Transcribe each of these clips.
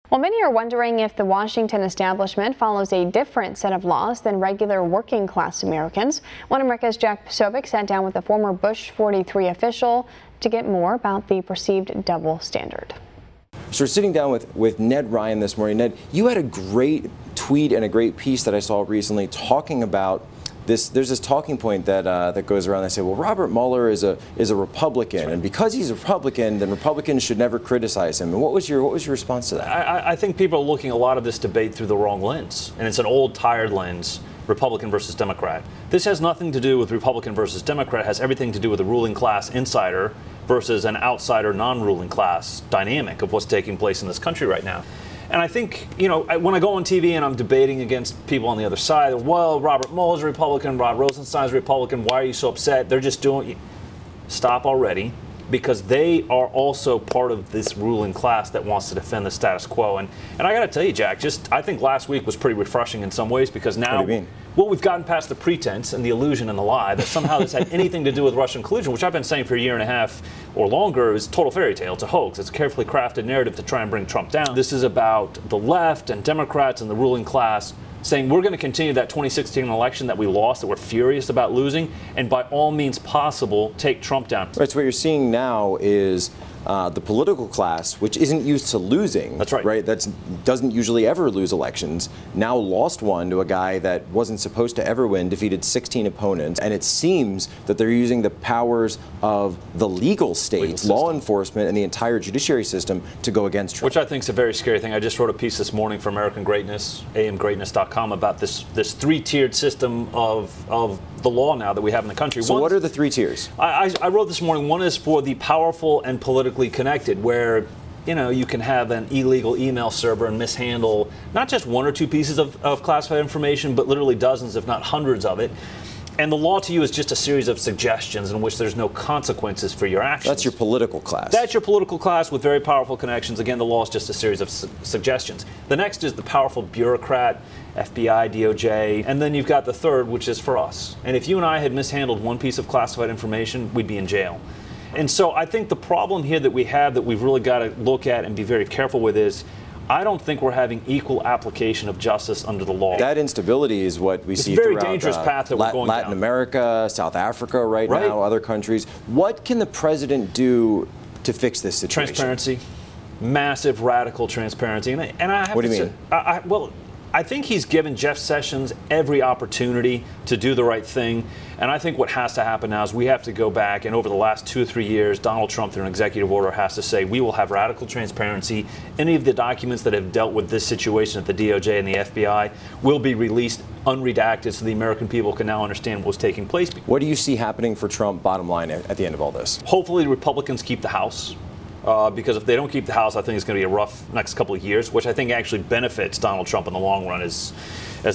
Well, many are wondering if the Washington establishment follows a different set of laws than regular working class Americans. One America's Jack Posobiec sat down with a former Bush 43 official to get more about the perceived double standard. So we're sitting down with Ned Ryan this morning. Ned, you had a great tweet and a great piece that I saw recently talking about this. There's this talking point that that goes around. They say, well, Robert Mueller is a Republican, right, and because he's a Republican, then Republicans should never criticize him. And what was your response to that? I think people are looking a lot of this debate through the wrong lens, and it's an old, tired lens. Republican versus Democrat. This has nothing to do with Republican versus Democrat. It has everything to do with a ruling class insider versus an outsider non-ruling class dynamic of what's taking place in this country right now. And I think, you know, when I go on TV and I'm debating against people on the other side, well, Robert Mueller's a Republican, Rod Rosenstein's a Republican, why are you so upset? They're just doing... Stop already, because they are also part of this ruling class that wants to defend the status quo. And I got to tell you, Jack, I think last week was pretty refreshing in some ways, because now... What do you mean? Well, we've gotten past the pretense and the illusion and the lie that somehow this had anything to do with Russian collusion, which I've been saying for a year and a half or longer is total fairy tale. It's a hoax. It's a carefully crafted narrative to try and bring Trump down. This is about the left and Democrats and the ruling class saying we're going to continue that 2016 election that we lost, that we're furious about losing, and by all means possible, take Trump down. Right, so what you're seeing now is the political class, which isn't used to losing. That's right. Right, that doesn't usually ever lose elections, now lost one to a guy that wasn't supposed to ever win, defeated 16 opponents, and it seems that they're using the powers of the legal state, law enforcement, and the entire judiciary system to go against Trump. Which I think is a very scary thing. I just wrote a piece this morning for American Greatness, amgreatness.com, about this three-tiered system of the law now that we have in the country. So what are the three tiers? I wrote this morning, one is for the powerful and politically connected, where you can have an illegal email server and mishandle not just one or two pieces of classified information, but literally dozens, if not hundreds of it. And the law to you is just a series of suggestions in which there's no consequences for your actions. That's your political class. That's your political class with very powerful connections. Again, the law is just a series of suggestions. The next is the powerful bureaucrat, FBI, DOJ, and then you've got the third, which is for us. And if you and I had mishandled one piece of classified information, we'd be in jail. And so I think the problem here that we have that we've really got to look at and be very careful with is I don't think we're having equal application of justice under the law. That instability is what we see throughout. It's a very throughout dangerous path that we're going Latin down. America, South Africa right now, other countries. What can the president do to fix this situation? Transparency. Massive, radical transparency. And I have what do you to mean? Well, I think he's given Jeff Sessions every opportunity to do the right thing. And I think what has to happen now is we have to go back, and over the last 2 or 3 years, Donald Trump, through an executive order, has to say we will have radical transparency. Any of the documents that have dealt with this situation at the DOJ and the FBI will be released unredacted so the American people can now understand what's taking place. What do you see happening for Trump, bottom line, at the end of all this? Hopefully Republicans keep the House. Because if they don't keep the House, I think it's going to be a rough next couple of years, which I think actually benefits Donald Trump in the long run, as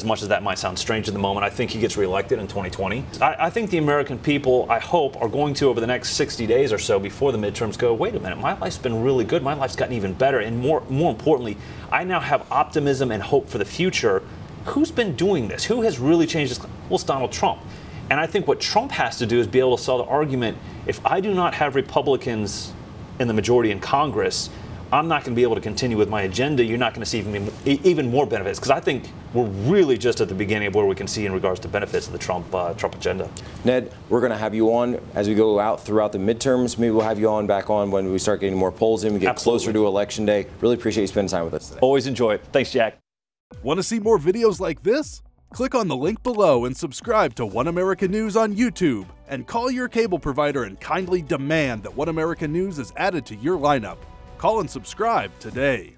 much as that might sound strange at the moment. I think he gets reelected in 2020. I think the American people, I hope, are going to, over the next 60 days or so before the midterms, go, wait a minute, my life's been really good. My life's gotten even better. And more importantly, I now have optimism and hope for the future. Who's been doing this? Who has really changed this? Well, it's Donald Trump. And I think what Trump has to do is be able to sell the argument, if I do not have Republicans in the majority in Congress, I'm not going to be able to continue with my agenda. You're not going to see even more benefits, because I think we're really just at the beginning of where we can see in regards to benefits of the Trump agenda. Ned, we're going to have you on as we go out throughout the midterms. Maybe we'll have you back on when we start getting more polls in. We get closer to Election Day. Really appreciate you spending time with us today. Always enjoy it. Thanks, Jack. Want to see more videos like this? Click on the link below and subscribe to One American News on YouTube. And call your cable provider and kindly demand that One American News is added to your lineup. Call and subscribe today.